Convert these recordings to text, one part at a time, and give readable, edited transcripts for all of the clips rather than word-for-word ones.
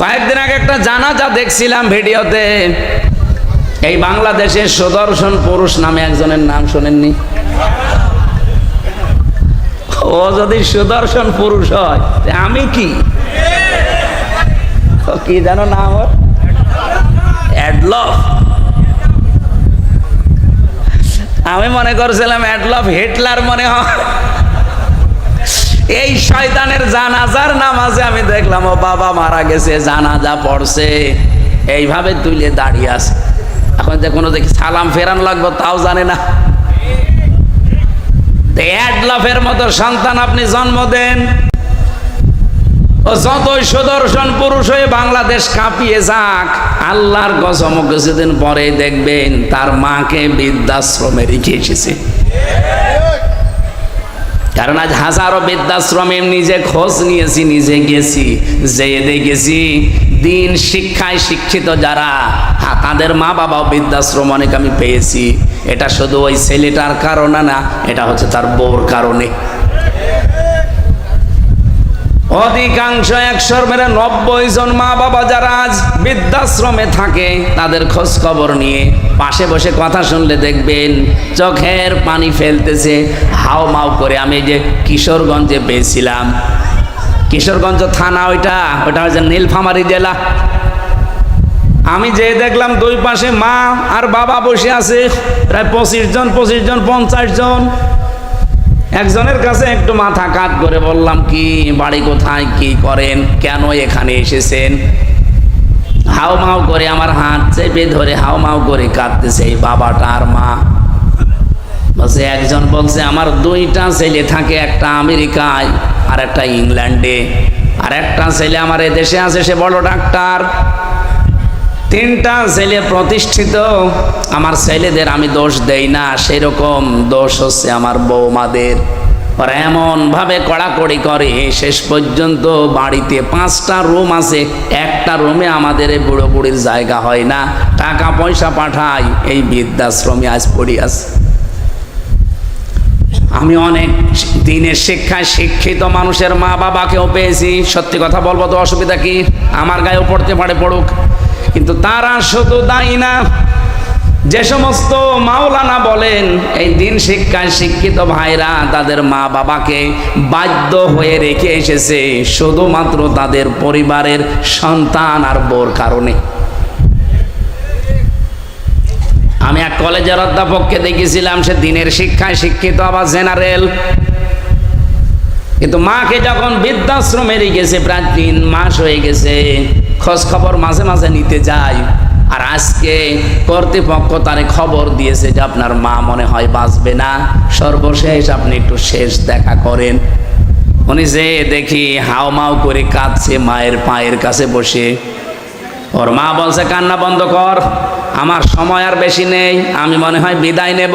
কয়েকদিন আগে একটা জানাজা দেখছিলাম ভিডিওতে। এই বাংলাদেশের সুদর্শন পুরুষ নামে একজনের নাম শোনেননি? ও যদি সুদর্শন পুরুষ হয় আমি কি কি জানো নাম ওর? অ্যাডলফ। আমি মনে করছিলাম অ্যাডলফ হিটলার মনে হয়। এই শয়তানের জানাজার নামাজে আমি দেখলাম ও বাবা মারা গেছে, জানাজা পড়ছে, এইভাবে তুলে দাঁড়িয়ে আছে। এখন যে কোনো দেখি সালাম ফেরান লাগবে তাও জানে না। অ্যাডলফের মতো সন্তান আপনি জন্ম দেন, ও যতই সুদর্শন পুরুষ হয়ে বাংলাদেশ কাঁপিয়ে যাক, আল্লাহর কসম কিছুদিন পরে দেখবেন তার মাকে বৃদ্ধাশ্রমে রেখে এসেছে। কারণ আজ হাজারো বৃদ্ধাশ্রমে নিজে খোঁজ নিয়েছি, নিজে গেছি, যেয়ে দেখেছি দিন শিক্ষায় শিক্ষিত যারা তাদের মা বাবাও বৃদ্ধাশ্রম অনেক আমি পেয়েছি। এটা শুধু ওই ছেলেটার কারণে না, এটা হচ্ছে তার বউর কারণে। অধিকাংশ 190 জন মা বাবা যারা আজ বৃদ্ধাশ্রমে থাকে তাদের খোঁজ খবর নিয়ে পাশে বসে কথা শুনলে দেখবেন চোখের পানি ফেলতেছে, হাও মাও করে। আমি যে কিশোরগঞ্জে পেয়েছিলাম, কিশোরগঞ্জ থানা, ওইটা হচ্ছে নীলফামারী জেলা। আমি যে দেখলাম দুই পাশে মা আর বাবা বসে আছে, প্রায় 25 জন 50 জন। একজনের কাছে একটু মাথা কাত করে বললাম, কি বাড়ি কোথায়, কি করেন, কেন এখানে এসেছেন? হাও মাও করে আমার হাত চেপে ধরে হাও মাও করে কাঁদতেছে এই বাবাটা আর মা। বলছে, একজন বলছে আমার 2টা ছেলে থাকে, একটা আমেরিকায় আর একটা ইংল্যান্ডে, আর একটা ছেলে আমার এদেশে আছে, সে বড় ডাক্তার। 3টা ছেলে প্রতিষ্ঠিত। আমার ছেলেদের আমি দোষ দেই না, সেরকম দোষ হচ্ছে আমার বৌমাদের। ওরা এমন ভাবে কড়াকড়ি করে, শেষ পর্যন্ত বাড়িতে 5টা রুম আছে, একটা রুমে আমাদের এই বুড়ো বুড়ির জায়গা হয় না, টাকা পয়সা পাঠাই, এই বৃদ্ধাশ্রমে আজ পড়ি আছে। আমি অনেক দিনের শিক্ষায় শিক্ষিত মানুষের মা বাবাকেও পেয়েছি। সত্যি কথা বলবো তো অসুবিধা কি? আমার গায়েও পড়তে পারে, পড়ুক, কিন্তু তারা শুধু দায়ী না। যে সমস্ত মাওলানা বলেন এই দিন শিক্ষায় শিক্ষিত ভাইরা তাদের মা বাবাকে বাধ্য হয়ে রেখে এসেছে শুধুমাত্র তাদের পরিবারের সন্তান আর বউর কারণে। আমি এক কলেজের অধ্যাপককে দেখেছিলাম, সে দিনের শিক্ষায় শিক্ষিত, আবার জেনারেল, কিন্তু মাকে যখন বৃদ্ধাশ্রমে রেখেছে প্রায় 3 মাস হয়ে গেছে, খোঁজ খবর মাঝে মাঝে নিতে যায়। আর আজকে কর্তৃপক্ষ তারে খবর দিয়েছে যে আপনার মা মনে হয় বাঁচবে না, সর্বশেষ আপনি একটু শেষ দেখা করেন। উনি যে দেখি হাও মাও করে কাঁদছে মায়ের পায়ের কাছে বসে। ওর মা বলছে, কান্না বন্ধ কর, আমার সময় আর বেশি নেই, আমি মনে হয় বিদায় নেব।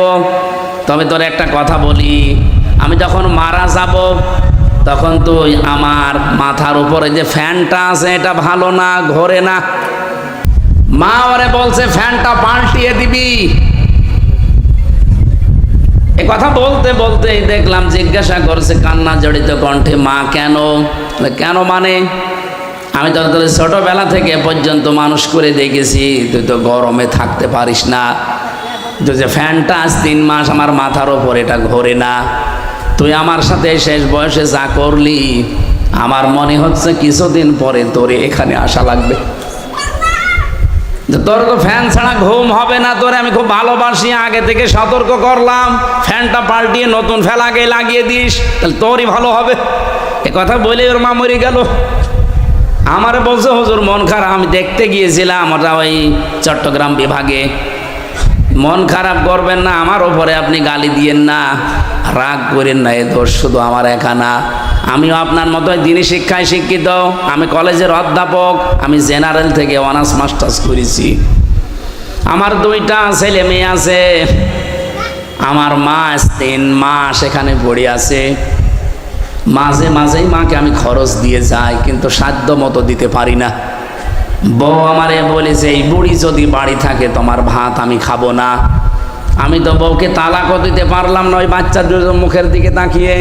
তবে তোর একটা কথা বলি, আমি যখন মারা যাব তখন তুই আমার মাথার উপরে যে ফ্যানটা আছে এটা ভালো না, ঘোরে না। মা ওরে বলছে ফ্যানটা পাল্টিয়ে দিবি। এ কথা বলতে বলতে দেখলাম জিজ্ঞাসা করছে কান্না জড়িত কণ্ঠে, মা কেন? কেন মানে? আমি তো তোদের ছোটবেলা থেকে পর্যন্ত মানুষ করে দেখেছি, তুই তো গরমে থাকতে পারিস না, তুই যে ফ্যানটা আজ 3 মাস আমার মাথার ওপর এটা ঘোরে না, তুই আমার সাথে শেষ বয়সে যা করলি, আমার মনে হচ্ছে কিছুদিন পরে তোর এখানে আসা লাগবে। তোর তো ফ্যান ছাড়া ঘুম হবে না, তোরে আমি খুব ভালোবাসি, আগে থেকে সতর্ক করলাম, ফ্যানটা পাল্টিয়ে নতুন ফ্যান আগে লাগিয়ে দিস, তাহলে তোরই ভালো হবে। এ কথা বলে ওর মা মরে গেল। আমার বলছে, হুজুর মন খারাপ, আমি দেখতে গিয়েছিলাম ওটা ওই চট্টগ্রাম বিভাগে। মন খারাপ করবেন না, আমার ওপরে আপনি গালি দিয়েন না, রাগ করেন না, এ দোষ শুধু আমার একা না, আমিও আপনার মতো দিনী শিক্ষায় শিক্ষিত, আমি কলেজের অধ্যাপক, আমি জেনারেল থেকে অনার্স মাস্টার্স করেছি, আমার 2টা ছেলে মেয়ে আছে, আমার মা 3 মাস এখানে পড়ে আছে। মাঝে মাঝেই মাকে আমি খরচ দিয়ে যাই, কিন্তু সাধ্য মতো দিতে পারি না। বউ আমারে বলেছে, এই বুড়ি যদি বাড়ি থাকে তোমার ভাত আমি খাবো না। আমি তো বউকে তালাকও দিতে পারলাম না ওই বাচ্চার মুখের দিকে তাকিয়ে।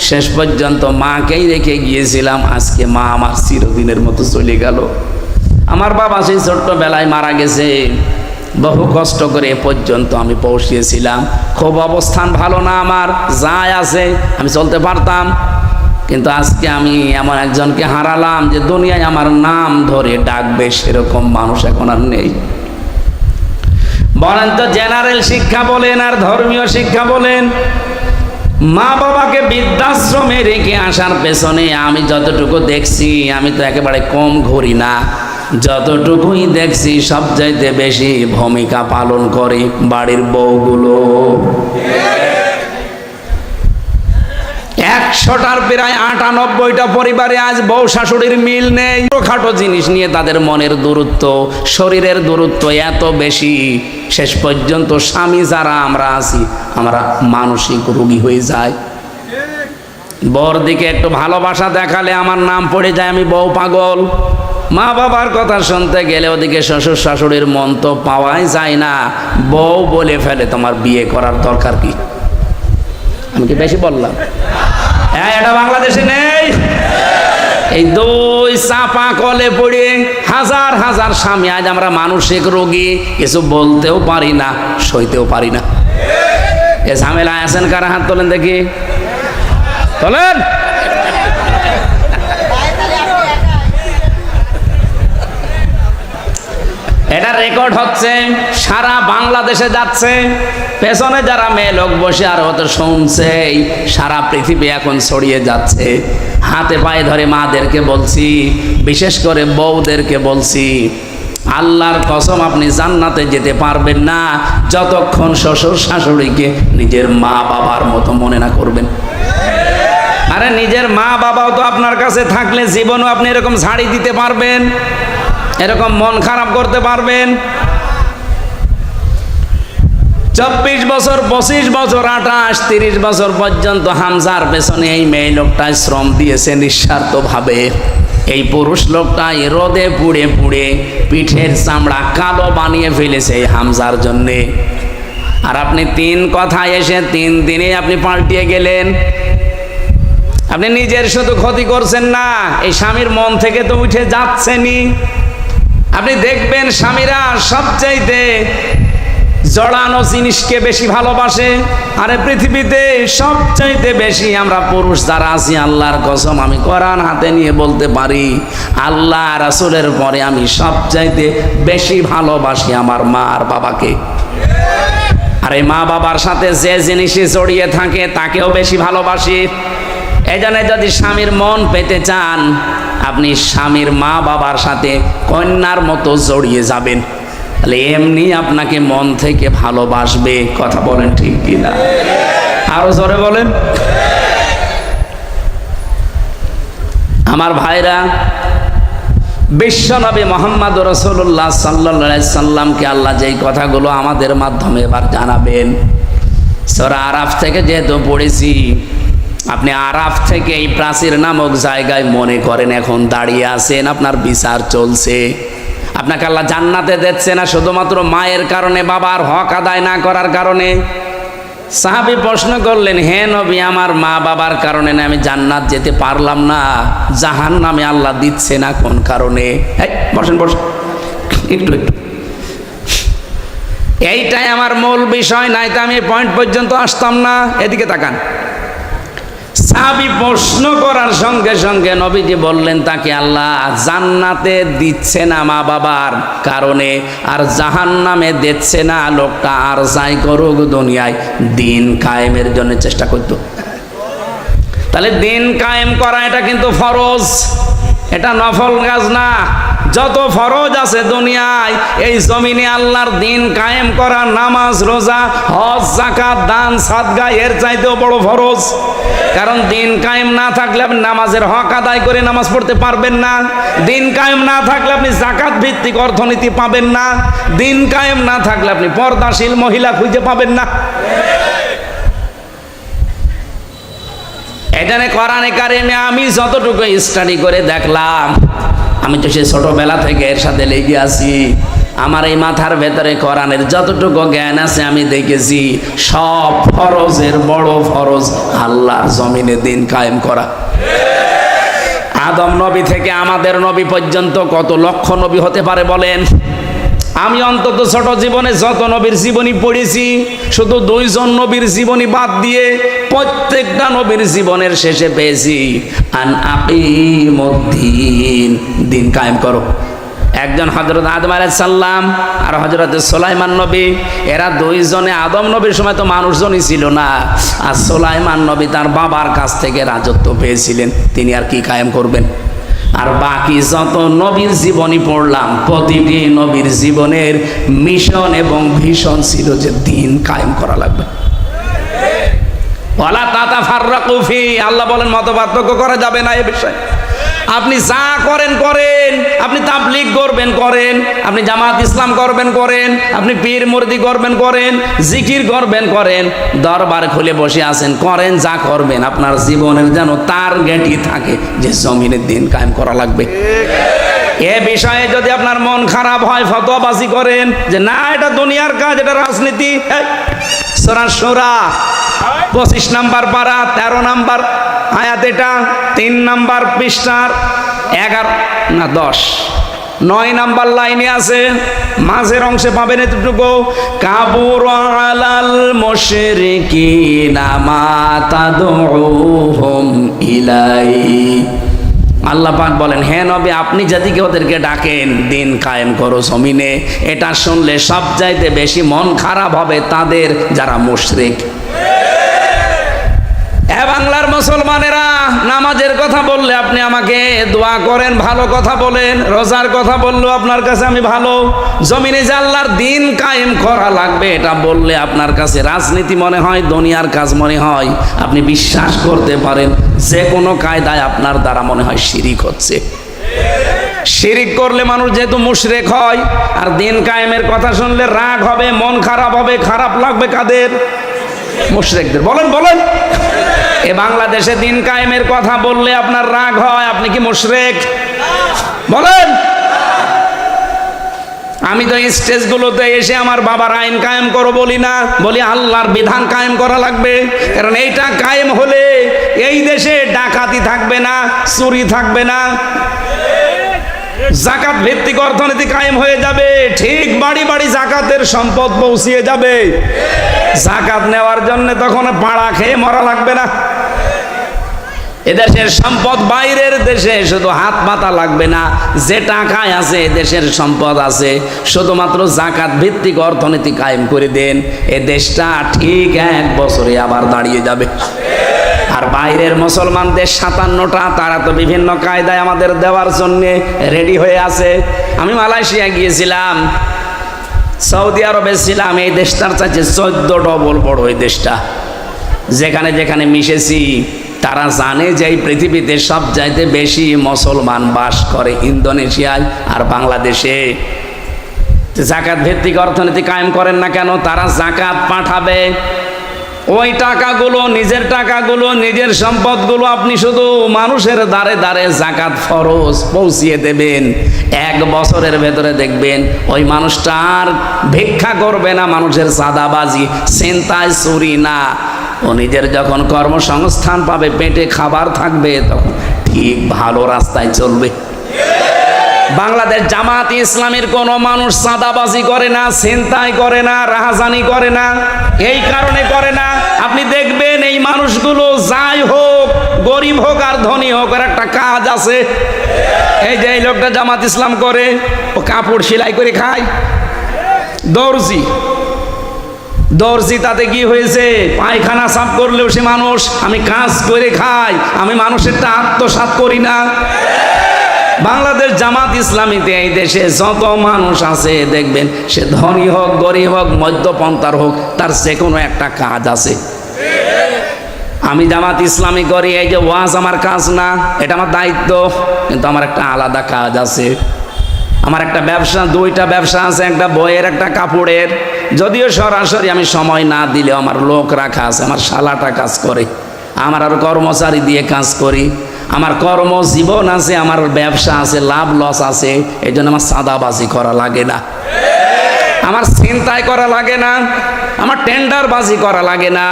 শেষ পর্যন্ত মাকেই রেখে গিয়েছিলাম। আজকে মা আমার চিরদিনের মতো চলে গেল। আমার বাবা সেই ছোট্টবেলায় মারা গেছে। বহু কষ্ট করে এ পর্যন্ত আমি পৌঁছিয়েছিলাম। খুব অবস্থান ভালো না, আমার যাই আছে আমি চলতে পারতাম, কিন্তু আজকে আমি এমন একজনকে হারালাম যে দুনিয়ায় আমার নাম ধরে ডাকবে সেরকম মানুষ এখন আর নেই। বলেন তো, জেনারেল শিক্ষা বলেন আর ধর্মীয় শিক্ষা বলেন, মা বাবাকে বৃদ্ধাশ্রমে রেখে আসার পেছনে আমি যতটুকু দেখছি, আমি তো একেবারে কম ঘুরি না, যতটুকুই দেখছি সবচাইতে বেশি ভূমিকা পালন করে বাড়ির বউগুলো। 100টার প্রায় 98টা পরিবারে আজ বউ শাশুড়ির মিল নেই। ছোটখাটো জিনিস নিয়ে তাদের মনের দূরত্ব, শরীরের দূরত্ব এত বেশি, শেষ পর্যন্ত স্বামী যারা আমরা আছি আমরা মানসিক রোগী হয়ে যাই। বউর দিকে একটু ভালোবাসা দেখালে আমার নাম পড়ে যায়, আমি বউ পাগল। মা বাবার কথা শুনতে গেলে ওদিকে শ্বশুর শাশুড়ির মন তো পাওয়াই যায় না, বউ বলে ফেলে তোমার বিয়ে করার দরকার কি। আমি কি বেশি বললাম? হ্যাঁ, এটা বাংলাদেশে নেই। এই দুই চাপা কলে পড়ে হাজার হাজার স্বামী আজ আমরা মানসিক রোগী, কিছু বলতেও পারি না, সইতেও পারি না। এ ঝামেলায় আছেন কারা? হাত তোলেন দেখি, তোলেন। এটা রেকর্ড হচ্ছে, সারা বাংলাদেশে যাচ্ছে। পেছনে যারা মেয়ে লোক বসে আর হয়তো শুনছে, সারা পৃথিবী এখন ছড়িয়ে যাচ্ছে। হাতে পায়ে ধরে মাদেরকে বলছি, বিশেষ করে বউদেরকে বলছি, আল্লাহর কসম আপনি জান্নাতে যেতে পারবেন না যতক্ষণ শ্বশুর শাশুড়িকে নিজের মা বাবার মতো মনে না করবেন। আরে নিজের মা বাবাও তো আপনার কাছে থাকলে জীবনও আপনি এরকম ঝাড়ি দিতে পারবেন, এরকম মন খারাপ করতে পারবেন। 24 বছর, 25 বছর, 28, 30 বছর পর্যন্ত হামজার পেছনে এই মেয়ে লোকটা শ্রম দিয়েছে নিঃস্বার্থভাবে। এই পুরুষ লোকটা রোদে পুড়ে পুড়ে পিঠের চামড়া কালো বানিয়ে ফেলেছে এই হামজার জন্যে। আর আপনি 3 কথায় এসে 3 দিনে আপনি পাল্টিয়ে গেলেন। আপনি নিজের শুধু ক্ষতি করছেন না, এই স্বামীর মন থেকে তো উঠে যাচ্ছেনই। আপনি দেখবেন স্বামীরা সবচাইতে জড়ানো জিনিসকে বেশি ভালোবাসে। আরে পৃথিবীতে সবচাইতে বেশি আমরা পুরুষ যারা আছি, আল্লাহর কসম আমি কোরআন হাতে নিয়ে বলতে পারি, আল্লাহ রাসূলের পরে আমি সবচাইতে বেশি ভালোবাসি আমার মা আর বাবাকে। আর এই মা বাবার সাথে যে জিনিসে জড়িয়ে থাকে তাকেও বেশি ভালোবাসি। এই জন্য যদি স্বামীর মন পেতে চান, আপনি স্বামীর মা বাবার সাথে কন্যার মতো জড়িয়ে যাবেন, তাহলে এমনি আপনাকে মন থেকে ভালোবাসবে। কথা বলেন ঠিক কিনা? আরো জোরে বলেন। আমার ভাইরা, বিশ্বনবী মুহাম্মদ রাসূলুল্লাহ সাল্লাল্লাহু আলাইহি সাল্লামকে আল্লাহ যেই কথাগুলো আমাদের মাধ্যমে এবার জানাবেন, সূরা আরাফ থেকে যেহেতু পড়েছি, আপনি আরাফ থেকে এই প্রাচীর নামক জায়গায় মনে করেন এখন দাঁড়িয়ে আছেন, আপনার বিচার চলছে। আপনাকে আল্লাহ জান্নাতে দিচ্ছে না শুধুমাত্র মায়ের কারণে, বাবার হক আদায় না করার কারণে। সাহাবী প্রশ্ন করলেন, হে নবী, আমার মা বাবার কারণে না আমি জান্নাত যেতে পারলাম না, জাহান্নামে আল্লাহ দিচ্ছে না কোন কারণে? বসেন বসেন, একটু একটু, এইটাই আমার মূল বিষয়, নাই তো আমি পয়েন্ট পর্যন্ত আসতাম না। এদিকে তাকান। সাহাবী প্রশ্ন করার সঙ্গে সঙ্গে নবীজি বললেন তাকে আল্লাহ জান্নাতে দিচ্ছে না মা বাবার কারণে, আর জাহান্নামে দিচ্ছে না, লোকটা আর যাই করুক দুনিয়ায় দিন কায়েমের জন্য চেষ্টা করত। তাহলে দিন কায়েম করা এটা কিন্তু ফরজ, এটা নফল কাজ না। যত ফরজ আছে দুনিয়ায়, এই জমিনে আল্লাহর দিন কায়েম করা, নামাজ, রোজা, হজ, যাকাত, দান, সাদকা এর চাইতেও বড় ফরজ। কারণ দিন কায়েম না থাকলে আপনি নামাজের হক আদায় করে নামাজ পড়তে পারবেন না। দিন কায়েম না থাকলে আপনি যাকাত ভিত্তিক অর্থনীতি পাবেন না। দিন কায়েম না থাকলে আপনি পর্দাশীল মহিলা খুঁজে পাবেন না। এখানে কোরআনে কারিমে আমি যতটুকু স্টাডি করে দেখলাম, আমি তো সে ছোটবেলা থেকে এর সাথে লেগে আছি, আমার এই মাথার ভেতরে কোরআনের যতটুকু জ্ঞান আছে আমি দেখেছি সব ফরজের বড় ফরজ আল্লাহর জমিনে দিন কায়েম করা। আদম নবী থেকে আমাদের নবী পর্যন্ত কত লক্ষ নবী হতে পারে বলেন? আমি অন্তত ছোট জীবনে যত নবীর জীবনী পড়েছি, শুধু 2 জন নবীর জীবনী বাদ দিয়ে প্রত্যেকটা নবীর জীবনের শেষে পেয়েছি আন আকিমুদ্দিন, দিন কায়েম করো। একজন হযরত আদম আলাইহিস সালাম আর হযরত সুলাইমান নবী, এরা 2 জনে আদম নবীর সময় তো মানুষজনই ছিল না, আর সুলাইমান নবী তার বাবার কাছ থেকে রাজত্ব পেয়েছিলেন, তিনি আর কি কায়েম করবেন? আর বাকি যত নবীর জীবনী পড়লাম প্রতিটি নবীর জীবনের মিশন এবং ভিশন ছিল যে দিন কায়েম করা লাগবে। ওয়ালা তাতাফাররাকু ফি, আল্লাহ বলেন মতপার্থক্য করা যাবে না এ বিষয়ে। আপনি যা করেন করেন, আপনি তাবলীগ করবেন করেন, আপনি জামাত ইসলাম করবেন করেন, আপনি পীর মুরিদি করবেন করেন, জিকির করবেন করেন, দরবার খুলে বসে আছেন করেন, যা করবেন আপনার জীবনের যেন টার্গেটই থাকে যে জমিনের দিন কায়েম করা লাগবে। এ বিষয়ে যদি আপনার মন খারাপ হয় ফতোয়াবাজি করেন যে না এটা দুনিয়ার কাজ, এটা রাজনীতি। সূরা শুরা 25 নম্বর পারা 13 নম্বর আয়াত, এটা 3 নম্বর পৃষ্ঠার 11 না 10 9 নম্বর লাইনে আছে, মাঝের অংশে পাবেন এতটুকু, কাবুরা আলাল মুশরিকিনা মা তাদউহুম ইলাই। আল্লাহ পাক বলেন হে নবী আপনি যেদিকে ওদেরকে ডাকেন দিন কায়েম করো জমিনে, এটা শুনলে সবচাইতে বেশি মন খারাপ হবে তাদের যারা মুশরিক। বাংলার মুসলমানেরা, নামাজের কথা বললে আপনি আমাকে দোয়া করেন, ভালো কথা বলেন, রোজার কথা বললেও আপনার কাছে আমি ভালো, জমিনে যে আল্লাহর দিন কায়েম করা লাগবে এটা বললে আপনার কাছে রাজনীতি মনে হয়, দুনিয়ার কাজ মনে হয়। আপনি বিশ্বাস করতে পারেন যে কোনো কায়দায় আপনার দ্বারা মনে হয় শিরিক হচ্ছে। শিরিক করলে মানুষ যেহেতু মুশরিক হয়, আর দিন কায়েমের কথা শুনলে রাগ হবে, মন খারাপ হবে, খারাপ লাগবে কাদের? মুশরিকদের। বলেন বলেন, এ বাংলাদেশে দিন কায়েমের কথা বললে আপনার রাগ হয়, আপনি কি মুশরিক? বলেন। আমি তো স্টেজগুলোতে এসে আমার বাবার আইন কায়েম করো বলি না, বলি আল্লাহর বিধান কায়েম করা লাগবে। কারণ এইটা কায়েম হলে এই দেশে ডাকাতি থাকবে না, চুরি থাকবে না, জাকাত ভিত্তিক অর্থনীতি কায়েম হয়ে যাবে, ঠিক বাড়ি বাড়ি জাকাতের সম্পদ পৌঁছিয়ে যাবে। জাকাত নেওয়ার জন্য তখন পাড়া খেয়ে মরা লাগবে না। এদেশের সম্পদ বাইরের দেশে শুধু হাত পাতা লাগবে না, যে টাকায় আছে দেশের সম্পদ আছে, শুধুমাত্র জাকাত ভিত্তিক অর্থনীতি কায়েম করে দেন, এ দেশটা ঠিক 1 বছরে আবার দাঁড়িয়ে যাবে। আর বাইরের মুসলমান দেশ 57টা, তারা তো বিভিন্ন কায়দায় আমাদের দেওয়ার জন্য রেডি হয়ে আছে। আমি মালয়েশিয়া গিয়েছিলাম, সৌদি আরবে ছিলাম, এই দেশটার চাইতে 14 ডবল বড় এই দেশটা। যেখানে যেখানে মিশেছি তারা জানে যে এই পৃথিবীতে সব চাইতে বেশি মুসলমান বাস করে ইন্দোনেশিয়ায় আর বাংলাদেশে। জাকাত ভিত্তিক অর্থনীতি কায়েম করেন না কেন? তারা জাকাত পাঠাবে, ওই টাকাগুলো, নিজের টাকাগুলো, নিজের সম্পদগুলো আপনি শুধু মানুষের দ্বারে দ্বারে জাকাত ফরজ পৌঁছিয়ে দেবেন। 1 বছরের ভেতরে দেখবেন ওই মানুষটা আর ভিক্ষা করবে না, মানুষের চাঁদাবাজি, ছিনতাই, চুরি না। ও নিজের যখন কর্মসংস্থান পাবে, পেটে খাবার থাকবে, তখন ঠিক ভালো রাস্তায় চলবে। বাংলাদেশ জামাত ইসলামের কোন মানুষ চাঁদাবাজি করে না, ছিনতাই করে না, রাহাজানি করে না। এই কারণে করে না, আপনি দেখবেন এই মানুষগুলো যাই হোক, গরিব হোক আর ধনী হোক, আর একটা কাজ আছে। এই যে এই লোকটা জামাত ইসলাম করে, ও কাপড় সেলাই করে খায়, দর্জি। তাতে কি হয়েছে? পায়খানা সাফ করলেও সে মানুষ। আমি কাজ করে খাই, আমি মানুষেরটা আত্মসাৎ করি না। বাংলাদেশ জামাত ইসলামীতে এই দেশে যত মানুষ আছে দেখবেন, সে ধনী হোক, গরিব হোক, মধ্যপন্থার হোক, তার যে কোনো একটা কাজ আছে। আমি জামাত ইসলামী করি, এই যে ওয়াজ আমার কাজ না, এটা আমার দায়িত্ব, কিন্তু আমার একটা আলাদা কাজ আছে। আমার একটা ব্যবসা, 2টা ব্যবসা আছে, একটা বইয়ের, একটা কাপড়ের। যদিও সরাসরি আমি সময় না দিলেও আমার লোক রাখা আছে, আমার শালাটা কাজ করে, আমার আরো কর্মচারী দিয়ে কাজ করি, আমার কর্মজীবন আছে, আমার ব্যবসা আছে, লাভ লস আছে। এই জন্য আমার চাঁদাবাজি করা লাগে না। আমার চিন্তায় করা লাগে না, আমার টেন্ডারবাজি করা লাগে না।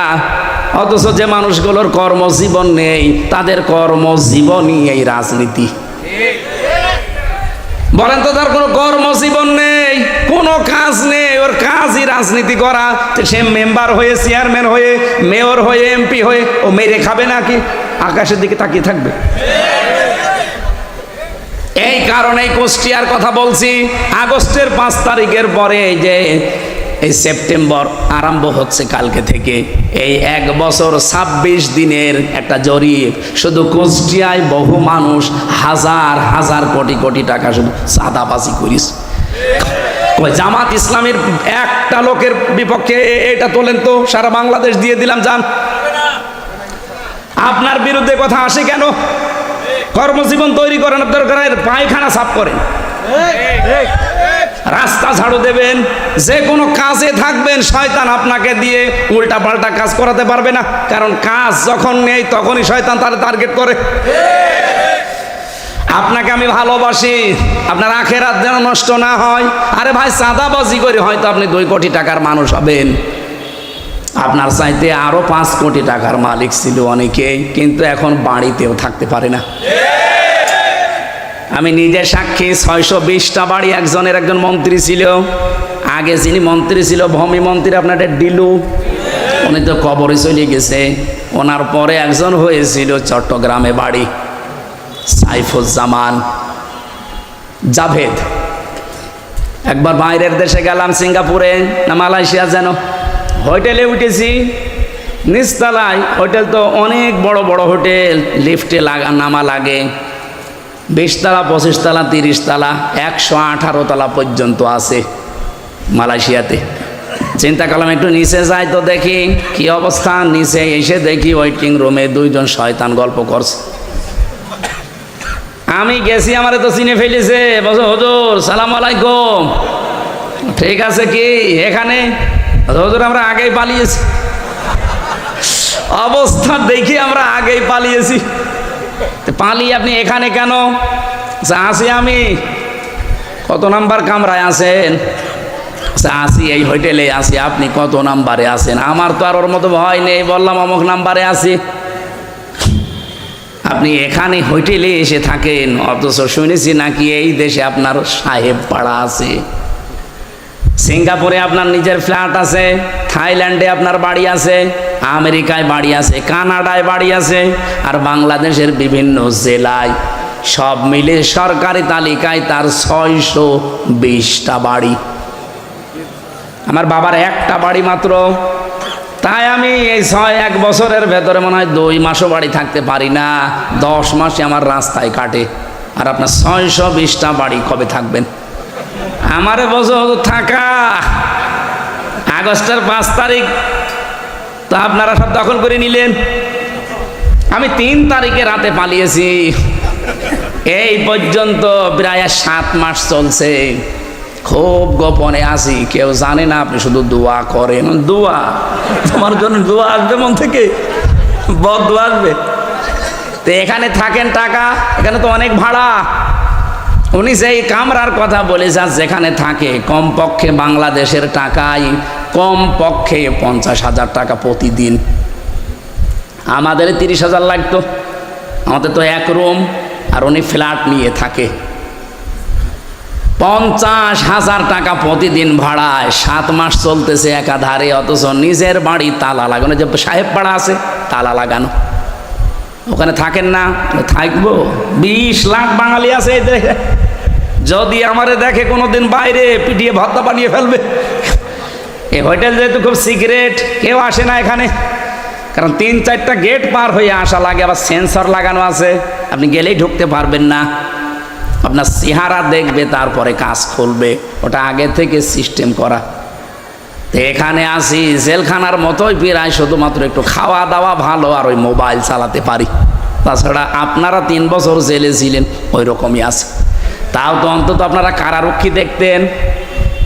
অথচ যে মানুষগুলোর কর্মজীবন নেই, তাদের কর্মজীবনই এই রাজনীতি। বলেন তো, তার কোনো কর্মজীবন নেই, কোনো কাজ নেই, ওর কাজই রাজনীতি করা। সে মেম্বার হয়ে, চেয়ারম্যান হয়ে, মেয়র হয়ে, এমপি হয়ে ও মেরে খাবে নাকি? আকাশের দিকে তাকিয়ে থাকবে? এই কারণেই কুষ্টিয়ার কথা বলছি। আগস্টের 5 তারিখের পরে যে এই সেপ্টেম্বর আরম্ভ হচ্ছে কালকে থেকে, এই 1 বছর 26 দিনের একটা জরিপ, শুধু কুষ্টিয়ায় বহু মানুষ হাজার হাজার কোটি কোটি টাকা শুধু চাঁদাবাজি করিস। জামাত ইসলামের একটা লোকের বিপক্ষে এটা তোলেন তো, সারা বাংলাদেশ দিয়ে দিলাম যান। আপনার বিরুদ্ধে কথা আসে কেন? কর্মজীবন তৈরি করেন, দরকার পায়খানা সাফ করেন, রাস্তা ঝাড়ু দেবেন, যে কোনো কাজে থাকবেন, শয়তান আপনাকে দিয়ে উল্টা পাল্টা কাজ করাতে পারবে না। কারণ কাজ যখন নেই তখনই শয়তান তার টার্গেট করে। আপনাকে আমি ভালোবাসি, আপনার আখেরাত যেন নষ্ট না হয়। আরে ভাই, চাঁদাবাজি করে হয়তো আপনি 2 কোটি টাকার মানুষ হবেন, আপনার চাইতে আরো 5 কোটি টাকার মালিক ছিল অনেকেই, কিন্তু এখন বাড়িতেও থাকতে পারে না। আমি নিজে সাক্ষী, 620টা বাড়ি একজন মন্ত্রী ছিল। আগে যিনি মন্ত্রী ছিল, ভূমি মন্ত্রী, আপনার ডিলু, উনি তো কবরে চলে গেছে। ওনার পরে একজন হয়েছিল চট্টগ্রামে বাড়ি, সাইফুজ্জামান জাভেদ। একবার বাইরের দেশে গেলাম, সিঙ্গাপুরে না মালয়েশিয়া যেন, হোটেলে উঠেছি নিচতলায়। হোটেল তো অনেক বড় বড় হোটেল, লিফটে নামা লাগে, 20 তলা, 25 তলা, 30 তলা, 118 তলা পর্যন্ত আছে মালয়েশিয়াতে। চিন্তা করলাম একটু নিচে যাই তো দেখি কি অবস্থা। নিচে এসে দেখি ওয়েটিং রুমে 2 জন শয়তান গল্প করছে। আমি গেছি, আমারে তো চিনে ফেলেছে, বলছে হুজুর সালাম আলাইকুম। ঠিক আছে, কি এখানে? হুজুর আমরা আগেই পালিয়েছি। অবস্থা দেখি আমরা আগেই পালিয়েছি। পালিয়ে আপনি এখানে কেন? আসি আমি। কত নাম্বার কামরায় আছেন? আসি এই হোটেলে আসি। আপনি কত নাম্বারে আছেন? আমার তো আর ওর মতো ভয় নেই, বললাম অমুক নাম্বারে আছি। আপনি এখানে হোটেলে এসে থাকেন, অথচ শুনেছি নাকি এই দেশে আপনার সাহেব পাড়া আছে, সিঙ্গাপুরে আপনার নিজের ফ্ল্যাট আছে, থাইল্যান্ডে আপনার বাড়ি আছে, আমেরিকায় বাড়ি আছে, কানাডায় বাড়ি আছে, আর বাংলাদেশের বিভিন্ন জেলায় সব মিলে সরকারি তালিকায় তার 620টা বাড়ি। আমার বাবার একটা বাড়ি মাত্র। তাই আমি এই 1 বছরের ভেতরে মনে হয় 2 মাসও বাড়ি থাকতে পারি না, 10 মাসে আমার রাস্তায় কাটে। আর আপনার 620টা বাড়ি কবে থাকবেন? আমারে বছর থাকা আগস্টের 5 তারিখ তো আপনারা সব দখল করে নিলেন। আমি 3 তারিখে রাতে পালিয়েছি। এই পর্যন্ত প্রায় 7 মাস চলছে। খুব গোপনে আছি, কেউ জানে না। আপনি শুধু দোয়া করেন। দোয়া? তোমার জন্য দোয়া আসবে মন থেকে? বদদোয়া আসবে? তো এখানে থাকেন টাকা, এখানে তো অনেক ভাড়া। উনি সেই কামরার কথা বলেছেন যেখানে থাকে, কমপক্ষে বাংলাদেশের টাকায় কমপক্ষে 50,000 টাকা প্রতিদিন। আমাদের 30,000 লাগতো। আমাদের তো 1 রুম, আর উনি ফ্ল্যাট নিয়ে থাকে। 50,000 টাকা প্রতিদিন ভাড়ায় 7 মাস চলতেছে একাধারে। অথচ নিজের বাড়ি তালা লাগানো, যে সাহেব পাড়া আছে তালা লাগানো, ওখানে থাকেন না। থাকবো? 20 লাখ বাঙালি আছে এই দেখে, যদি আমারে দেখে কোনোদিন বাইরে পিটিয়ে ভর্তা বানিয়ে ফেলবে। এই হোটেল যেহেতু খুব সিক্রেট, কেউ আসে না এখানে, কারণ 3-4টা গেট পার হয়ে আসা লাগে। আবার সেন্সর লাগানো আছে, আপনি গেলেই ঢুকতে পারবেন না। আপনার চেহারা দেখবে, তারপরে কাজ খুলবে, ওটা আগে থেকে সিস্টেম করা। তো এখানে আসি জেলখানার মতোই প্রায়, শুধুমাত্র একটু খাওয়া দাওয়া ভালো আর ওই মোবাইল চালাতে পারি। তাছাড়া আপনারা 3 বছর জেলে ছিলেন, ওই রকমই আছে। তাও তো অন্তত আপনারা কারারক্ষী দেখতেন,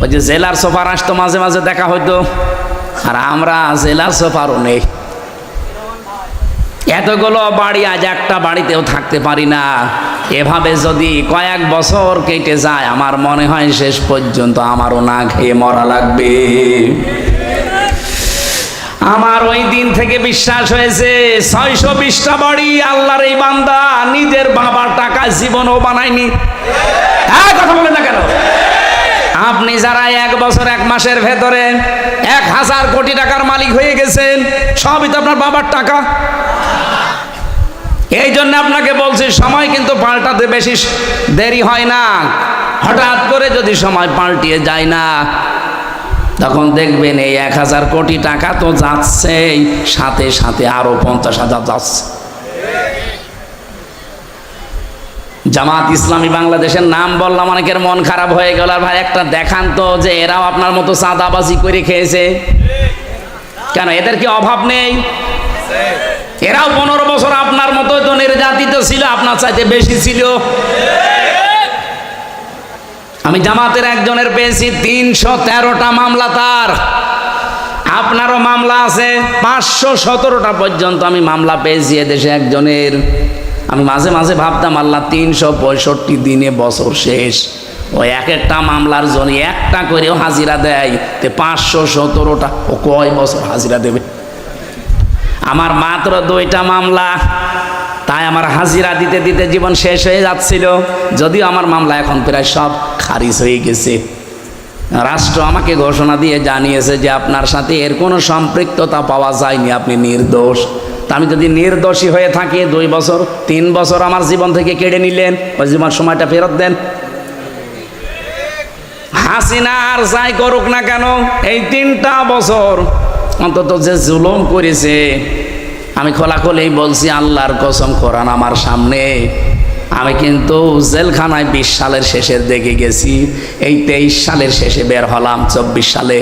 ওই যে জেলার সোফার আসতো, মাঝে মাঝে দেখা হইতো। আর আমরা জেলার সোফারও নেই। এতগুলো বাড়ি, আজ একটা বাড়িতেও থাকতে পারি না। এভাবে যদি কয়েক বছর কেটে যায়, আমার মনে হয় শেষ পর্যন্ত আমারও না খেয়ে মরা লাগবে। আমার ওই দিন থেকে বিশ্বাস হয়েছে 620টা বাড়ি আল্লাহর এই বান্দা নিজের বাবার টাকায় জীবনও বানায়নি। হ্যাঁ, কথা বলেন না কেন? আপনি যারা 1 বছর 1 মাসের ভেতরে 1000 কোটি টাকার মালিক হয়ে গেছেন, সবই তো আপনার বাবার টাকা। এই জন্য আপনাকে বলছি, সময় কিন্তু পাল্টাতে বেশি দেরি হয় না। হঠাৎ করে যদি সময় পাল্টিয়ে যায় না, তখন দেখবেন এই 1000 কোটি টাকা তো যাচ্ছেই, সাথে সাথে আরো 50,000 যাচ্ছে। জামাত ইসলামী বাংলাদেশের নাম বললাম, অনেকের মন খারাপ হয়ে গেল। আর ভাই একটা দেখান তো যে এরাও আপনার মতো চাঁদাবাজি করে খেয়েছে। কেন, এদের কি অভাব নেই? এরাও 15 বছর আপনার মতো তো নির্যাতিত ছিল, আপনার চাইতে বেশি ছিল। আমি জামাতের একজনের পেয়েছি 313টা মামলা তার। আপনারও মামলা আছে 517টা পর্যন্ত আমি মামলা পেয়েছি এদেশে একজনের। আমি মাঝে মাঝে ভাবতাম, আল্লাহ 365 দিনে বছর শেষ, ওই এক একটা মামলার জন্য একটা করেও হাজিরা দেয়, 517টা ও কয় বছর হাজিরা দেবে? আমার মাত্র 2টা মামলা, তাই আমার হাজিরা দিতে দিতে জীবন শেষ হয়ে যাচ্ছিল। যদিও আমার মামলা এখন প্রায় সব খারিজ হয়ে গেছে। রাষ্ট্র আমাকে ঘোষণা দিয়ে জানিয়েছে যে আপনার সাথে এর কোনো সম্পৃক্ততা পাওয়া যায়নি, আপনি নির্দোষ। তা আমি যদি নির্দোষী হয়ে থাকি, 2 বছর 3 বছর আমার জীবন থেকে কেড়ে নিলেন, ওই জীবন সময়টা ফেরত দেন। হাসিনা আর যাই করুক না কেন, এই 3টা বছর অন্তত যে জুলুম করেছে, আমি খোলাখুলি বলছি, আল্লাহর কসম, কোরআন আমার সামনে, আমি কিন্তু জেলখানায় 20 সালের শেষের দিকে গেছি, এই 23 সালের শেষে বের হলাম 24 সালে।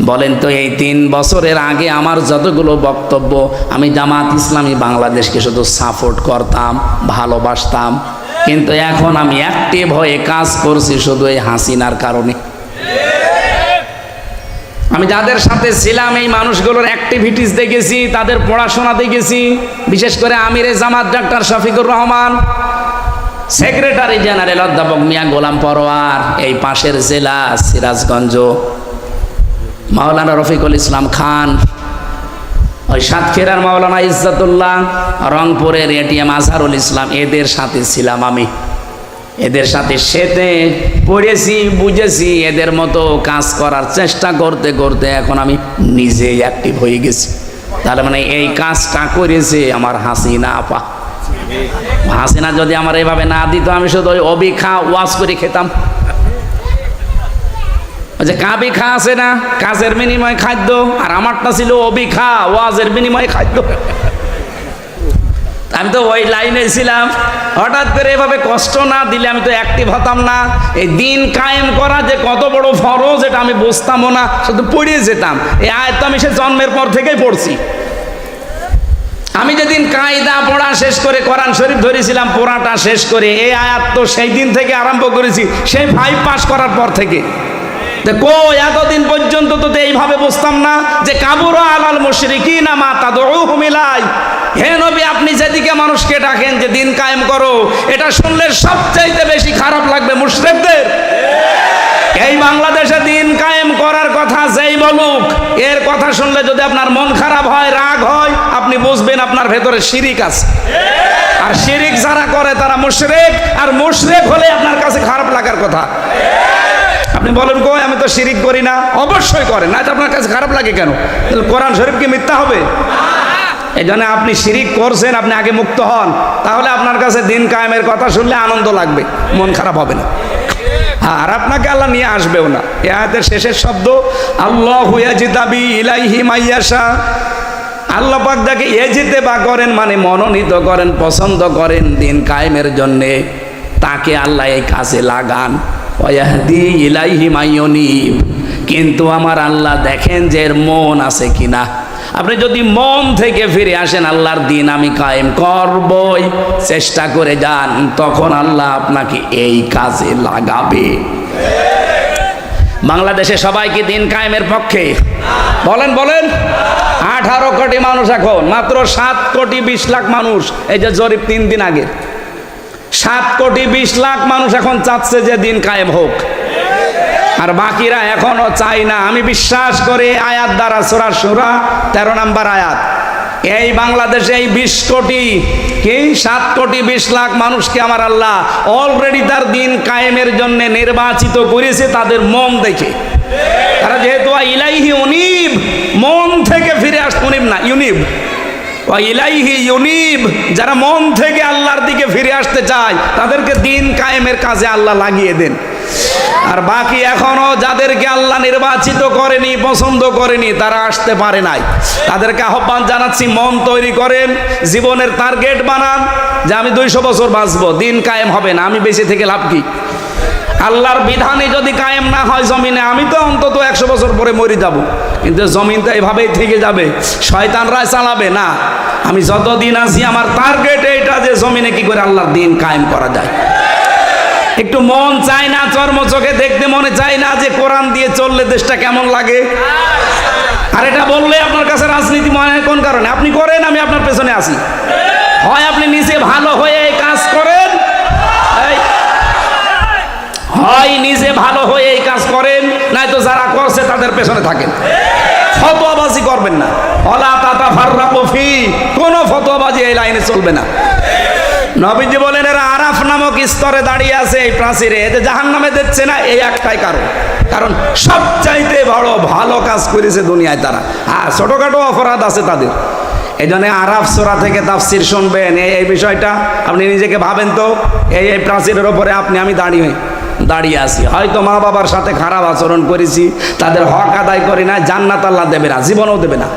বলেন তো, এই 3 বছরের আগে আমার যতগুলো বক্তব্য, আমি জামাত ইসলামী বাংলাদেশকে শুধু সাপোর্ট করতাম, ভালোবাসতাম, কিন্তু এখন আমি অ্যাক্টিভ হয়ে কাজ করছি শুধু এই হাসিনার কারণে। আমি যাদের সাথে ছিলাম, এই মানুষগুলোর অ্যাক্টিভিটিস দেখেছি, তাদের পড়াশোনা দেখেছি। বিশেষ করে আমিরে Jamaat doctor Shafiqur Rahman, secretary general অধ্যাপক মিয়া গোলাম পরোয়ার, এই পাশের জেলা সিরাজগঞ্জ মাওলানা রফিকুল ইসলাম খান, ওই সাতক্ষীরার মাওলানা ইজ্জতুল্লাহ, রংপুরের এটিএম আজহারুল ইসলাম, এদের সাথে ছিলাম আমি। এদের সাথে সেতে পড়েছি, বুঝেছি, এদের মতো কাজ করার চেষ্টা করতে করতে এখন আমি নিজেই অ্যাক্টিভ হয়ে গেছি। তাহলে মানে এই কাজটা করেছে আমার হাসিনা আপা। হাসিনা যদি আমার এভাবে না দিত, আমি শুধু ওই অবিখা ওয়াজ করে খেতাম। যে কাবি খা আছে না, কাজের বিনিময় খাদ্য, আর আমারটা ছিল অবিখা ওয়াজের বিনিময় খাদ্য। আমি তো ওই লাইনে ছিলাম। হঠাৎ করে এভাবে কষ্ট না দিলে আমি তো অ্যাক্টিভ হতাম না। এই দিন কায়েম করা যে কত বড় ফরজ, এটা আমি বুঝতামও না, শুধু পড়িয়ে যেতাম। এই আয়াত তো আমি সে জন্মের পর থেকেই পড়ছি। আমি যেদিন কায়দা পড়া শেষ করে কোরআন শরীফ ধরেছিলাম, পড়াটা শেষ করে এই আয়াত তো সেই দিন থেকে আরম্ভ করেছি, সেই 5 পাস করার পর থেকে। এতদিন পর্যন্ত তো এইভাবে বুঝতাম না যে কাবুরা আলাল মুশরিকিনা মা তাদউহুম ইলাই। হে নবী, আপনি যেদিকে মানুষকে ডাকেন যে দিন কায়েম করো, এটা শুনলে সবচাইতে বেশি খারাপ লাগবে মুশরিকদের। এই বাংলাদেশে দিন কায়েম করার কথা যেই বলুক, এর কথা শুনলে যদি আপনার মন খারাপ হয়, রাগ হয়, আপনি বুঝবেন আপনার ভেতরে শিরিক আছে। আর শিরিক যারা করে তারা মুশরিক, আর মুশরিক হলে আপনার কাছে খারাপ লাগার কথা। আপনি বলেন, কই আমি তো শিরিক করি না। অবশ্যই করেন, না তো আপনার কাছে খারাপ লাগে কেন? কোরআন শরীফ কি মিথ্যা হবে? এই জন্য আপনি শিরিক করছেন, আপনি আগে মুক্ত হন, তাহলে আপনার কাছে দিন কায়েমের কথা শুনলে আনন্দ লাগবে, মন খারাপ হবে না। আর আপনাকে আল্লাহ নিয়ে আসবেও না। এই আয়াতের শেষের শব্দ আল্লাহু ইয়াজতাবি ইলাইহি মাইয়াশা। আল্লাহ পাক যাকে ইজতিবা করেন, মানে মনোনীত করেন, পছন্দ করেন দিন কায়েমের জন্যে, তাকে আল্লাহ এই কাজে লাগান। ওয়াহদি ইলাইহি মাইয়ুনিব। কিন্তু আমার আল্লাহ দেখেন যে এর মন আছে কিনা। আপনি যদি মন থেকে ফিরে আসেন, আল্লাহর দিন আমি কায়েম করবই, চেষ্টা করে যান, তখন আল্লাহ আপনাকে এই কাজে লাগাবে। বাংলাদেশে সবাই কি দিন কায়েমের পক্ষে? বলেন বলেন। 18 কোটি মানুষ, এখন মাত্র 7 কোটি 20 লাখ মানুষ। এই যে জরিপ 3 দিন আগে, 7,20,00,000 মানুষ এখন চাচ্ছে যে দিন কায়েম হোক, আর বাকিরা এখনো চাই না। আমি বিশ্বাস করি আয়াত দ্বারা, সূরা সূরা 13 নম্বর আয়াত, এই বাংলাদেশে এই 20 কোটি কি 7,20,00,000 মানুষকে আমার আল্লাহ অলরেডি তার দিন কায়েমের জন্য নির্বাচিত করেছে তাদের মন দেখে। তারা যেহেতু ইলাইহি উনিব, মন থেকে ফিরে আসতে, উনিব না ইউনিব, ইলাইহি ইউনিব, যারা মন থেকে আল্লাহর দিকে ফিরে আসতে চায় তাদেরকে দিন কায়েমের কাজে আল্লাহ লাগিয়ে দেন। আর বাকি এখনো যাদেরকে আল্লাহ নির্বাচিত করেনি, পছন্দ করেনি, তারা আসতে পারে নাই, তাদেরকে আহ্বান জানাচ্ছি, মন তৈরি করেন, জীবনের টার্গেট বানান যে আমি 200 বছর বাঁচবো, দিন কায়েম হবে না, আমি বেঁচে থেকে লাভ কি? আল্লাহর বিধানে যদি কায়েম না হয় জমিনে, আমি তো অন্তত 100 বছর পরে মরে যাব, কিন্তু জমিন তো এভাবেই থেকে যাবে, শয়তানরা চালাবে না। আমি যতদিন আছি আমার টার্গেট এইটা যে জমিনে কি করে আল্লাহর দিন কায়েম করা যায়। একটু মন চায় না, চর্ম চোখে দেখতে মনে চায় না যে কোরআন দিয়ে চললে দেশটা কেমন লাগে? আর এটা বললে আপনার কাছে রাজনীতি মনে হয় কোন কারণে? আপনি করেন, আমি আপনার পেছনে আছি। হয় আপনি নিজে ভালো হয়ে এই কাজ করেন, হয় নিজে ভালো হয়ে এই কাজ করেন, নয়তো যারা করছে তাদের পেছনে থাকেন। ফতোয়াবাজি করবেন না, ওয়ালা তাতাফাররাকু ফি, কোনো ফতোয়াবাজি এই লাইনে চলবে না। নবীজি বলেন এরা আরাফ নামক স্তরে দাঁড়িয়ে আছে এই প্রাচীরে, এতে জাহান্নামে দিচ্ছে না, এই একটাই কারণ সবচাইতে বড় ভালো কাজ করেছে দুনিয়ায় তারা। হ্যাঁ, ছোটখাটো অপরাধ আছে তাদের। এই জন্য আরাফ সূরা থেকে তাফসির শুনবেন, এই বিষয়টা আপনি নিজেকে ভাবেন তো, এই প্রাচীরের ওপরে আমি দাঁড়িয়ে আছি, হয়তো মা বাবার সাথে খারাপ আচরণ করেছি, তাদের হক আদায় করি না, জান্নাত আল্লাহ দেবে না, জীবনও দেবে না,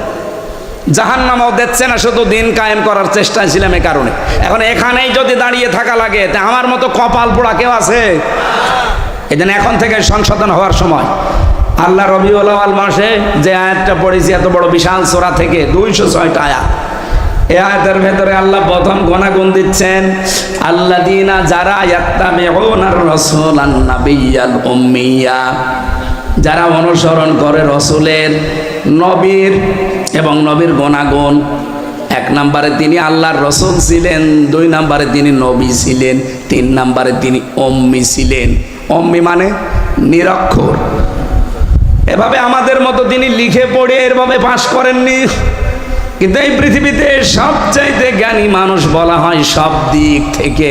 জাহান্নামও দিচ্ছে না, শুধু দিন কায়েম করার চেষ্টায় ছিলাম এই কারণে। এখন এখানেই যদি দাঁড়িয়ে থাকা লাগে, তা আমার মতো কপাল পোড়া কেউ আছে? এই জন্য এখন থেকে সংশোধন হওয়ার সময়। আল্লাহ রবিউল আউয়াল মাসে যে আয়াতটা পড়েছি এত বড় বিশাল সূরা থেকে 206টা আয়াত, এই আয়াতের ভেতরে আল্লাহ প্রথম গুণাগুণ দিচ্ছেন, আল্লাযীনা যারা ইয়াত্তাবিউনার রাসূলান নাবিয়্যাল উম্মিয়্যা, যারা অনুসরণ করে রসুলের, নবীর এবং নবীর গুণাগুণ। 1 নম্বরে তিনি আল্লাহর রসুল ছিলেন, 2 নম্বরে তিনি নবী ছিলেন, 3 নম্বরে তিনি উম্মি ছিলেন। উম্মি মানে নিরক্ষর, এভাবে আমাদের মতো তিনি লিখে পড়ে এরভাবে পাশ করেননি, কিন্তু এই পৃথিবীতে সবচাইতে জ্ঞানী মানুষ বলা হয় সব দিক থেকে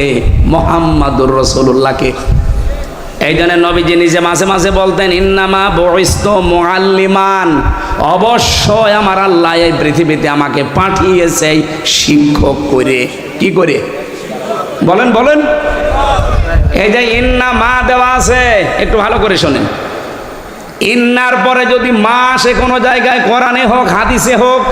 মুহাম্মাদুর রাসূলুল্লাহকে। এই জন্য নবীজি নিজে মাঝে মাঝে বলতেন, ইন্নামা বুইসতু মুআল্লিমান, অবশ্যই আমার আল্লাহ এই পৃথিবীতে আমাকে পাঠিয়েছে শিক্ষক করে। কি করে? বলেন। এই যে ইন্না মা দেওয়া আছে, একটু ভালো করে শোনেন। ইন্নার পরে যদি মা আসে কোনো জায়গায়, কোরআনে হোক হাদিসে হোক,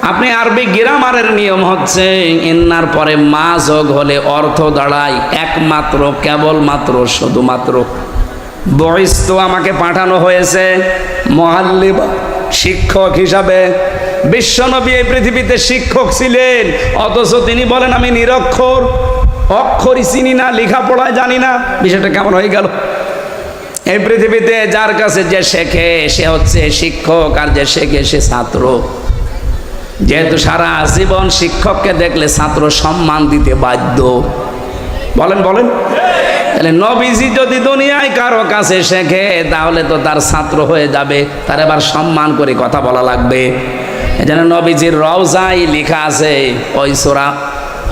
আপনি আরবি গ্রামারের নিয়ম হচ্ছে ইন্নার পরে মা যোগ হলে অর্থ দাঁড়ায় একমাত্র, কেবলমাত্র, শুধুমাত্র। বুইসতু আমাকে পাঠানো হয়েছে মুআল্লিম, শিক্ষক হিসাবে। বিশ্বনবী এই পৃথিবীতে শিক্ষক ছিলেন, অথচ তিনি বলেন আমি নিরক্ষর, অক্ষরই চিনি না, লেখাপড়ায় জানি না। বিষয়টা কেমন হয়ে গেল? এই পৃথিবীতে যার কাছে যে শেখে সে হচ্ছে শিক্ষক, আর যে শেখে সে ছাত্র। যেহেতু সারা জীবন শিক্ষককে দেখলে ছাত্র সম্মান দিতে বাধ্য। বলেন। তাহলে নবীজি যদি দুনিয়ায় কারো কাছে শেখে, তাহলে তো তার ছাত্র হয়ে যাবে, তার এবার সম্মান করে কথা বলা লাগবে। এজন্য নবীজির রওজায় লেখা আছে ওই সূরা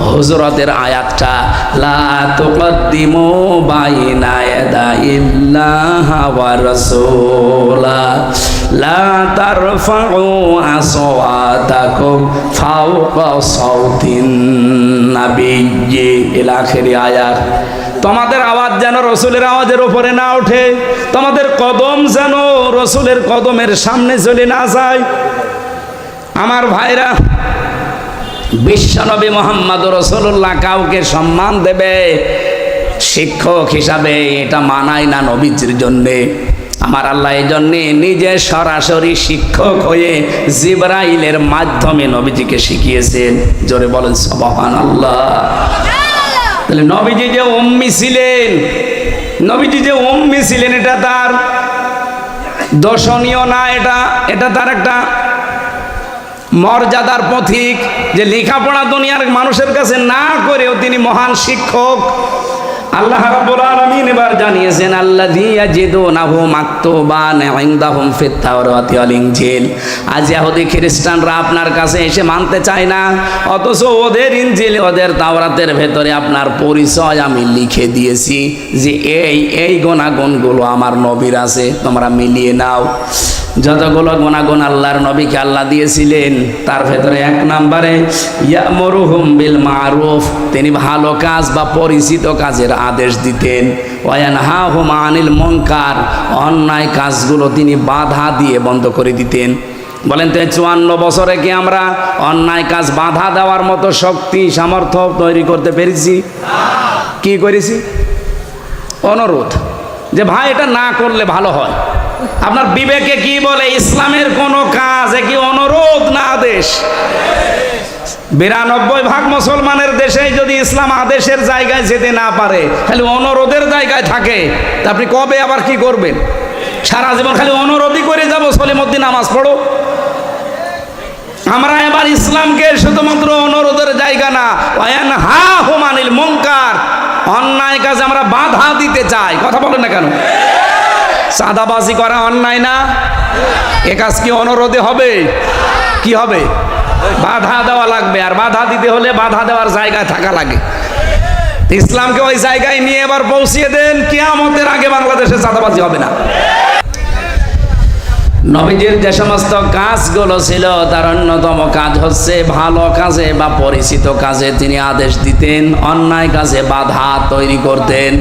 হুজুরাতের আয়াতটা, লা তুকদ্দিমু বাইনা ইয়াদাইল্লাহি ওয়া রাসূলা, লা তারফাউ আসওয়াতাকুম ফাওকা সাউতিন নাবিয়্যি, ইলা আখিরি আয়াত। তোমাদের আওয়াজ যেন রসুলের আওয়াজের উপরে না ওঠে, তোমাদের কদম যেন রসুলের কদমের সামনে চলে না যায়। আমার ভাইরা, বিশ্বনবী মুহাম্মদুর রাসূলুল্লাহ কাউকে সম্মান দেবে শিক্ষক হিসাবে, এটা মানায় না নবীজির জন্যে। আমার আল্লাহ এই জন্যে নিজে সরাসরি শিক্ষক হয়ে জিবরাইলের মাধ্যমে নবীজিকে শিখিয়েছেন। জোরে বলেন সুবহানাল্লাহ। তাহলে নবীজি যে উম্মি ছিলেন, এটা তার দর্শনীয় না, এটা তার একটা মর্যাদার পথিক, যে লেখাপড়া দুনিয়ার মানুষের কাছে না করেও তিনি মহান শিক্ষক। আল্লাহ রাব্বুল আলামিন এবার জানিয়েছেন আল্লাযী ইয়াজিদুনাহু মাকতুবান ইনদাহুম ফিত তাওরাতি ওয়াল ইনজিল। আজ ইহুদি খ্রিস্টানরা আপনার কাছে এসে মানতে চায় না, অথচ ওদের ইনজিল ওদের তাওরাতের ভেতরে আপনার পরিচয় আমি লিখে দিয়েছি যে এই গুণাগুণগুলো আমার নবীর আছে, তোমরা মিলিয়ে নাও। যতগুলো গুণাগুণ আল্লাহর নবীকে আল্লাহ দিয়েছিলেন তার ভেতরে এক নম্বরে ইয়ামুরুহুম বিল মারুফ, তিনি ভালো কাজ বা পরিচিত কাজের আদেশ দিতেন। ওয়ায়ানহাহুম আনিল মুনকার, অন্যায় কাজগুলো তিনি বাধা দিয়ে বন্ধ করে দিতেন। বলেন তো 54 বছরে কি আমরা অন্যায় কাজ বাধা দেওয়ার মতো শক্তি সামর্থ্য তৈরি করতে পেরেছি? কি করেছি? অনুরোধ, যে ভাই এটা না করলে ভালো হয়। আপনার বিবেকে কি বলে? ইসলামের কোন কাজ কি অনুরোধ না আদেশ? 92% মুসলমানের দেশে যদি ইসলাম আদেশের জায়গায় যেতে না পারে, খালি অনুরোধের জায়গায় থাকে, তা আপনি কবে আবার কি করবেন? সারা জীবন খালি অনুরোধই করে যাব, সলিমুদ্দিন নামাজ পড়ো। আমরা এবার ইসলামকে শুধুমাত্র অনুরোধের জায়গা না, ওয়ায়ানহাহুম আনিল মুনকার, অন্যায় কাজে আমরা বাধা দিতে চাই। কথা বলেন না কেন? চাঁদাবাজি করা অন্যায় না? এ কাজ কি অনুরোধে হবে? কি হবে? বাধা দেওয়া লাগবে, আর বাধা দিতে হলে বাধা দেওয়ার জায়গায় থাকা লাগে। ইসলামকে ওই জায়গায় নিয়ে এবার পৌঁছিয়ে দেন, কিয়ামতের আগে বাংলাদেশে চাঁদাবাজি হবে না। নবীজির যে সমস্ত কাজগুলো ছিল তার অন্যতম কাজ হচ্ছে ভালো কাজে বা পরিচিত কাজে তিনি আদেশ দিতেন, অন্যায় কাজে বাধা তৈরি করতেন।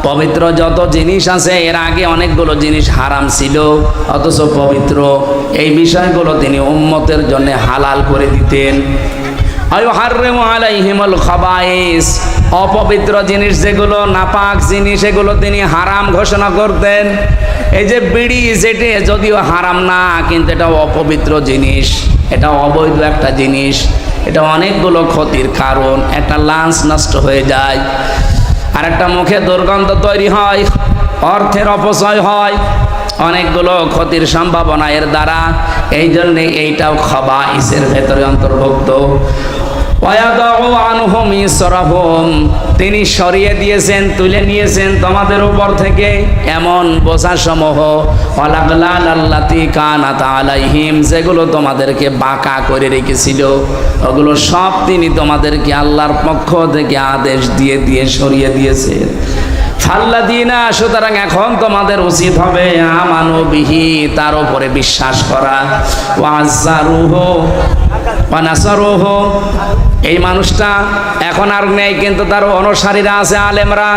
পবিত্র যত জিনিস আছে, এর আগে অনেকগুলো জিনিস হারাম ছিল অথচ পবিত্র, এই বিষয়গুলো তিনি উম্মতের জন্য হালাল করে দিতেন। অপবিত্র জিনিস যেগুলো নাপাক জিনিস, এগুলো তিনি হারাম ঘোষণা করতেন। এই যে বিড়ি, যেটি যদিও হারাম না কিন্তু এটা অপবিত্র জিনিস, এটা অবৈধ একটা জিনিস, এটা অনেকগুলো ক্ষতির কারণ। একটা লাঞ্চ নষ্ট হয়ে যায়, আর একটা মুখে দুর্গন্ধ তৈরি হয়, অর্থের অপচয় হয়, অনেকগুলো ক্ষতির সম্ভাবনা এর দ্বারা। এই জন্যে এইটাও খাবাইসের ভেতরে অন্তর্ভুক্ত। তিনি সরিয়ে দিয়েছেন, তুলে নিয়েছেন তোমাদের উপর থেকে এমন বোঝাসমূহ, যেগুলো তোমাদেরকে বাঁকা করে রেখেছিল, ওগুলো সব তিনি তোমাদেরকে আল্লাহর পক্ষ থেকে আদেশ দিয়ে দিয়ে সরিয়ে দিয়েছেন। ফাল্লাদিনা, সুতরাং এখন তোমাদের উচিত হবে আমানু বিহি, তার উপরে বিশ্বাস করা, ওয়াজ্জারুহু ওয়া নাসারুহু। এই মানুষটা এখন আর নেই, কিন্তু তার অনুসারীরা আছে, আলেমরা।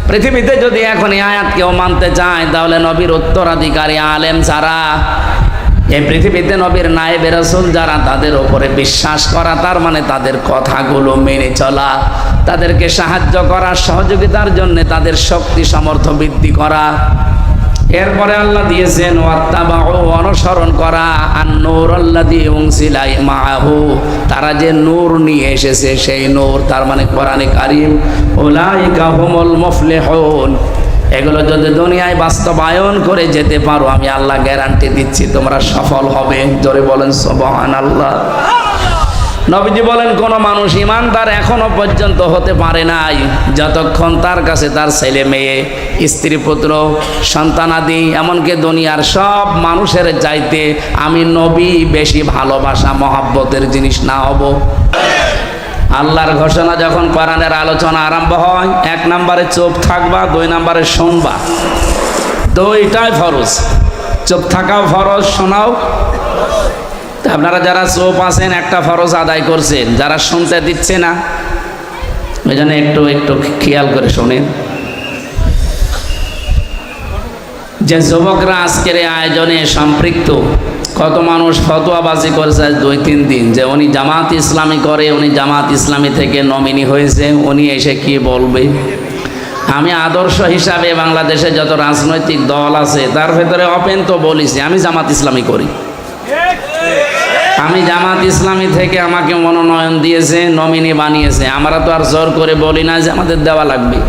পৃথিবীতে যদি এখন এই আয়াত কেউ মানতে চায়, তাহলে নবীর উত্তরাধিকারী আলেম যারা, এই পৃথিবীতে নবীর নায়েবে রাসূল যারা, তাদের উপরে বিশ্বাস করা, তার মানে তাদের কথাগুলো মেনে চলা, তাদেরকে সাহায্য করা, সহযোগিতার জন্য তাদের শক্তি সামর্থ্য বৃদ্ধি করা। এরপরে আল্লাহ দিয়েছেন ওয়াত্তাবাউ, অনুসরণ করা, আন-নূর আল্লাযী উনজিলা মাআহু, তারা যে নূর নিয়ে এসেছে সেই নূর, তার মানে কোরআনে কারীম। উলাইকা হুমুল মুফলিহুন, এগুলো যদি দুনিয়ায় বাস্তবায়ন করে যেতে পারো, আমি আল্লাহ গ্যারান্টি দিচ্ছি তোমরা সফল হবে। জোরে বলেন সুবহানাল্লাহ। নবীজি বলেন, কোন মানুষ ইমানদার এখনো পর্যন্ত হতে পারে নাই যতক্ষণ তার কাছে তার ছেলে মেয়ে, স্ত্রী পুত্র, সন্তানাদি, এমনকি দুনিয়ার সব মানুষের চাইতে আমি নবী বেশি ভালোবাসা মহব্বতের জিনিস না হব। আল্লাহর ঘোষণা যখন কোরআনের আলোচনা আরম্ভ হয়, 1 নম্বরে চুপ থাকবা, 2 নম্বরে শুনবা। দুইটাই ফরজ, চুপ থাকাও ফরজ, শোনাও। আপনারা যারা চুপ আছেন একটা ফরজ আদায় করছেন, যারা শুনতে দিচ্ছে না ওই জন্য একটু একটু খেয়াল করে শোনেন। যে যুবকরা আজকের এই আয়োজনে সম্পৃক্ত, কত মানুষ ফতোয়াবাজি করেছে 2-3 দিন যে উনি জামাত ইসলামী করে, উনি জামাত ইসলামী থেকে নমিনি হয়েছে, উনি এসে কি বলবে। আমি আদর্শ হিসাবে বাংলাদেশে যত রাজনৈতিক দল আছে তার ভেতরে ওপেন তো বলেছি আমি জামাত ইসলামী করি। আমি জামাত ইসলামী থেকে আমাকে মনোনয়ন দিয়েছে, নমিনি বানিয়েছে, আমরা তো আর জোর করে বলি না যে আমাদের দেওয়া লাগবে।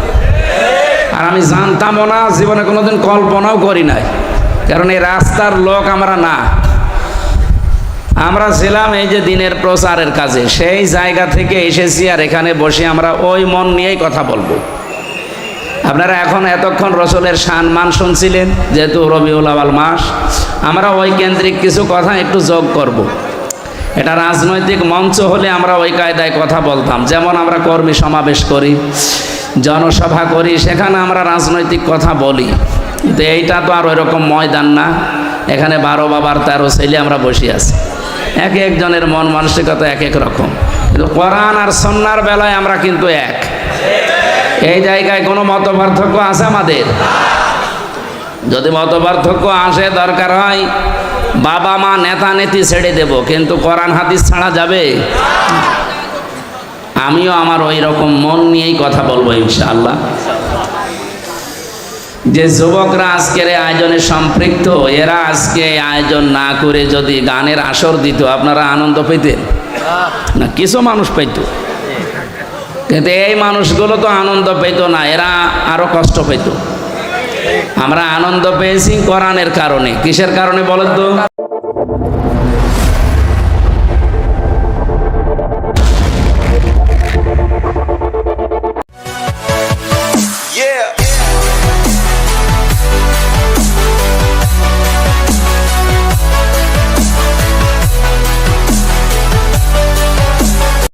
আর আমি জানতামও না, জীবনে কোনোদিন কল্পনাও করি নাই কারণ এই রাস্তার লোক আমরা না, আমরা ছিলাম এই যে দিনের প্রচারের কাজে, সেই জায়গা থেকে এসেছি আর এখানে বসে আমরা ওই মন নিয়েই কথা বলবো। আপনারা এখন এতক্ষণ রসুলের শান মান শুনছিলেন, যেহেতু রবিউল আউয়াল মাস, আমরা ওই কেন্দ্রিক কিছু কথা একটু যোগ করব। এটা রাজনৈতিক মঞ্চ হলে আমরা ওই কায়দায় কথা বলতাম, যেমন আমরা কর্মী সমাবেশ করি, জনসভা করি, সেখানে আমরা রাজনৈতিক কথা বলি। কিন্তু এইটা তো আর ওই রকম ময়দান না, এখানে 12 বাবার 13 ছেলে আমরা বসে আছি, এক একজনের মন মানসিকতা এক এক রকম, কিন্তু কোরআন আর সুন্নাহর বেলায় আমরা কিন্তু এক। এই জায়গায় কোনো মত পার্থক্য আছে আমাদের? যদি মত পার্থক্য আসে, দরকার হয় বাবা মা নেতা নেতি ছেড়ে দেব, কিন্তু কোরআন হাদিস ছাড়া যাবে? আমিও আমার ওই রকম মন নিয়েই কথা বলবো ইনশাআল্লাহ। যে যুবকরা আজকের এই আয়োজনে সম্পৃক্ত, এরা আজকে আয়োজন না করে যদি গানের আসর দিত, আপনারা আনন্দ পেতেন না? কিছু মানুষ পেত, কিন্তু এই মানুষগুলো তো আনন্দ পেত না, এরা আরো কষ্ট পেত। আমরা আনন্দ পেয়েছি কোরআনের কারণে। কিসের কারণে বলেন তো?